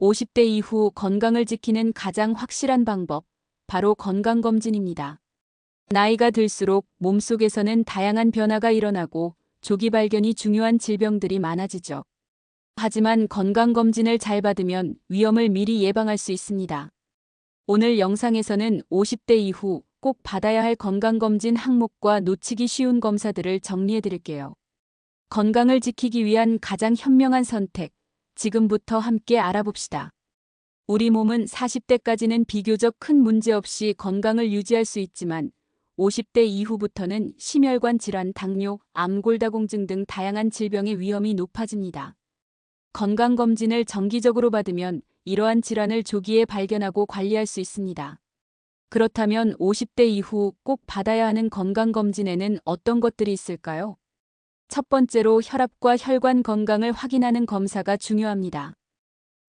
50대 이후 건강을 지키는 가장 확실한 방법, 바로 건강검진입니다. 나이가 들수록 몸속에서는 다양한 변화가 일어나고 조기 발견이 중요한 질병들이 많아지죠. 하지만 건강검진을 잘 받으면 위험을 미리 예방할 수 있습니다. 오늘 영상에서는 50대 이후 꼭 받아야 할 건강검진 항목과 놓치기 쉬운 검사들을 정리해 드릴게요. 건강을 지키기 위한 가장 현명한 선택, 지금부터 함께 알아봅시다. 우리 몸은 40대까지는 비교적 큰 문제 없이 건강을 유지할 수 있지만 50대 이후부터는 심혈관 질환, 당뇨, 암, 골다공증 등 다양한 질병의 위험이 높아집니다. 건강검진을 정기적으로 받으면 이러한 질환을 조기에 발견하고 관리할 수 있습니다. 그렇다면 50대 이후 꼭 받아야 하는 건강검진에는 어떤 것들이 있을까요? 첫 번째로 혈압과 혈관 건강을 확인하는 검사가 중요합니다.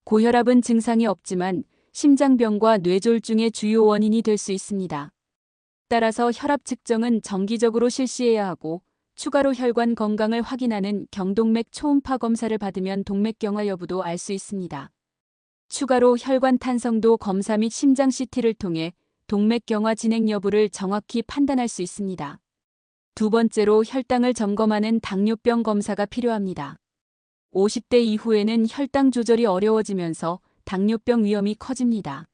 고혈압은 증상이 없지만 심장병과 뇌졸중의 주요 원인이 될 수 있습니다. 따라서 혈압 측정은 정기적으로 실시해야 하고 추가로 혈관 건강을 확인하는 경동맥 초음파 검사를 받으면 동맥경화 여부도 알 수 있습니다. 추가로 혈관 탄성도 검사 및 심장 CT를 통해 동맥경화 진행 여부를 정확히 판단할 수 있습니다. 두 번째로 혈당을 점검하는 당뇨병 검사가 필요합니다. 50대 이후에는 혈당 조절이 어려워지면서 당뇨병 위험이 커집니다.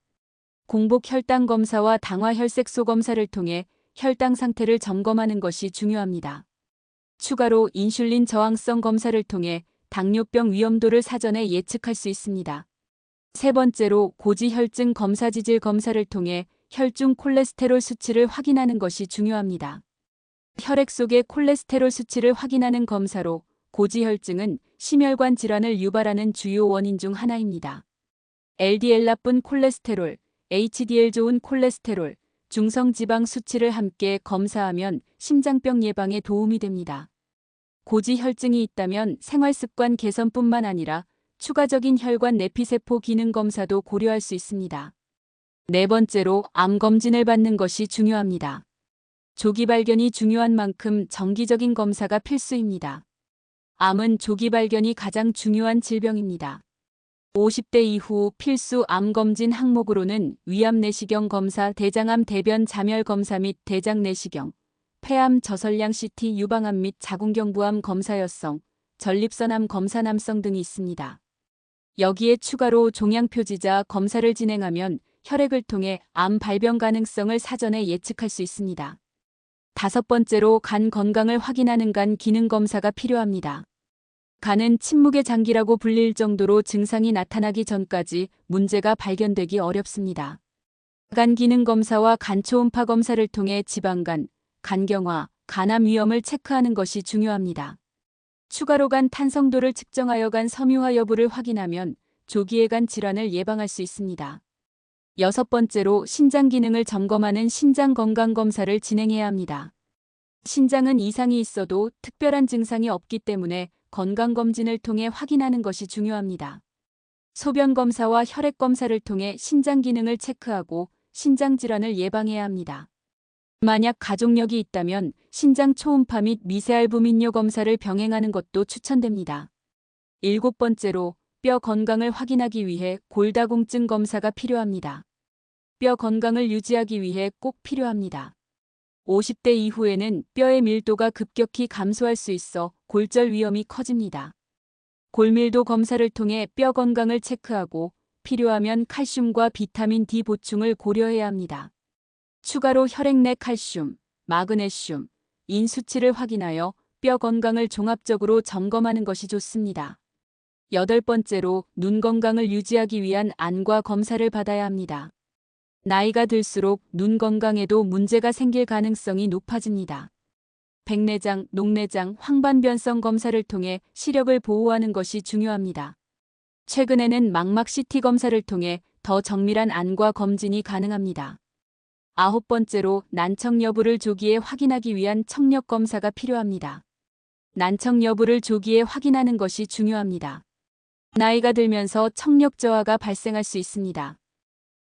공복 혈당 검사와 당화 혈색소 검사를 통해 혈당 상태를 점검하는 것이 중요합니다. 추가로 인슐린 저항성 검사를 통해 당뇨병 위험도를 사전에 예측할 수 있습니다. 세 번째로 고지혈증 검사 지질 검사를 통해 혈중 콜레스테롤 수치를 확인하는 것이 중요합니다. 혈액 속의 콜레스테롤 수치를 확인하는 검사로 고지혈증은 심혈관 질환을 유발하는 주요 원인 중 하나입니다. LDL 나쁜 콜레스테롤, HDL 좋은 콜레스테롤, 중성지방 수치를 함께 검사하면 심장병 예방에 도움이 됩니다. 고지혈증이 있다면 생활습관 개선뿐만 아니라 추가적인 혈관 내피세포 기능 검사도 고려할 수 있습니다. 네 번째로 암 검진을 받는 것이 중요합니다. 조기 발견이 중요한 만큼 정기적인 검사가 필수입니다. 암은 조기 발견이 가장 중요한 질병입니다. 50대 이후 필수 암 검진 항목으로는 위암 내시경 검사, 대장암 대변 자멸 검사 및 대장 내시경, 폐암 저설량 CT 유방암 및 자궁경부암 검사 여성, 전립선암 검사 남성 등이 있습니다. 여기에 추가로 종양표지자 검사를 진행하면 혈액을 통해 암 발병 가능성을 사전에 예측할 수 있습니다. 다섯 번째로 간 건강을 확인하는 간 기능 검사가 필요합니다. 간은 침묵의 장기라고 불릴 정도로 증상이 나타나기 전까지 문제가 발견되기 어렵습니다. 간 기능 검사와 간 초음파 검사를 통해 지방간, 간경화, 간암 위험을 체크하는 것이 중요합니다. 추가로 간 탄성도를 측정하여 간 섬유화 여부를 확인하면 조기에 간 질환을 예방할 수 있습니다. 여섯 번째로 신장 기능을 점검하는 신장 건강 검사를 진행해야 합니다. 신장은 이상이 있어도 특별한 증상이 없기 때문에 건강검진을 통해 확인하는 것이 중요합니다. 소변 검사와 혈액 검사를 통해 신장 기능을 체크하고 신장 질환을 예방해야 합니다. 만약 가족력이 있다면 신장 초음파 및 미세알부민뇨 검사를 병행하는 것도 추천됩니다. 일곱 번째로 뼈 건강을 확인하기 위해 골다공증 검사가 필요합니다. 뼈 건강을 유지하기 위해 꼭 필요합니다. 50대 이후에는 뼈의 밀도가 급격히 감소할 수 있어 골절 위험이 커집니다. 골밀도 검사를 통해 뼈 건강을 체크하고 필요하면 칼슘과 비타민 D 보충을 고려해야 합니다. 추가로 혈액 내 칼슘, 마그네슘, 인 수치를 확인하여 뼈 건강을 종합적으로 점검하는 것이 좋습니다. 여덟 번째로 눈 건강을 유지하기 위한 안과 검사를 받아야 합니다. 나이가 들수록 눈 건강에도 문제가 생길 가능성이 높아집니다. 백내장, 녹내장, 황반변성 검사를 통해 시력을 보호하는 것이 중요합니다. 최근에는 망막 CT 검사를 통해 더 정밀한 안과 검진이 가능합니다. 아홉 번째로 난청 여부를 조기에 확인하기 위한 청력 검사가 필요합니다. 난청 여부를 조기에 확인하는 것이 중요합니다. 나이가 들면서 청력 저하가 발생할 수 있습니다.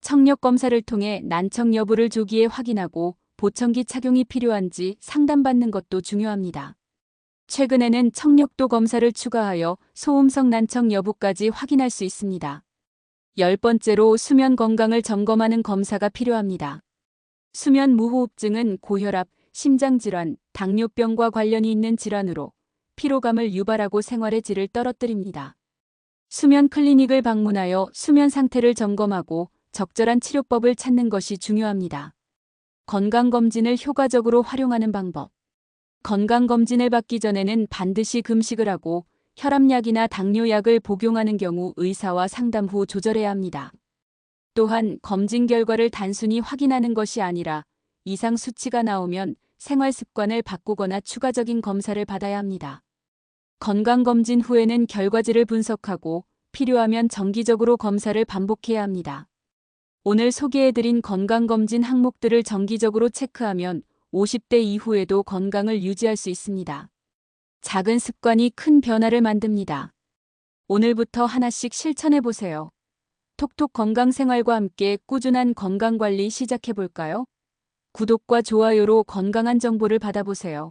청력 검사를 통해 난청 여부를 조기에 확인하고 보청기 착용이 필요한지 상담받는 것도 중요합니다. 최근에는 청력도 검사를 추가하여 소음성 난청 여부까지 확인할 수 있습니다. 10번째로 수면 건강을 점검하는 검사가 필요합니다. 수면 무호흡증은 고혈압, 심장질환, 당뇨병과 관련이 있는 질환으로 피로감을 유발하고 생활의 질을 떨어뜨립니다. 수면 클리닉을 방문하여 수면 상태를 점검하고 적절한 치료법을 찾는 것이 중요합니다. 건강검진을 효과적으로 활용하는 방법. 건강검진을 받기 전에는 반드시 금식을 하고 혈압약이나 당뇨약을 복용하는 경우 의사와 상담 후 조절해야 합니다. 또한 검진 결과를 단순히 확인하는 것이 아니라 이상 수치가 나오면 생활 습관을 바꾸거나 추가적인 검사를 받아야 합니다. 건강검진 후에는 결과지를 분석하고 필요하면 정기적으로 검사를 반복해야 합니다. 오늘 소개해드린 건강검진 항목들을 정기적으로 체크하면 50대 이후에도 건강을 유지할 수 있습니다. 작은 습관이 큰 변화를 만듭니다. 오늘부터 하나씩 실천해보세요. 톡톡 건강생활과 함께 꾸준한 건강관리 시작해볼까요? 구독과 좋아요로 건강한 정보를 받아보세요.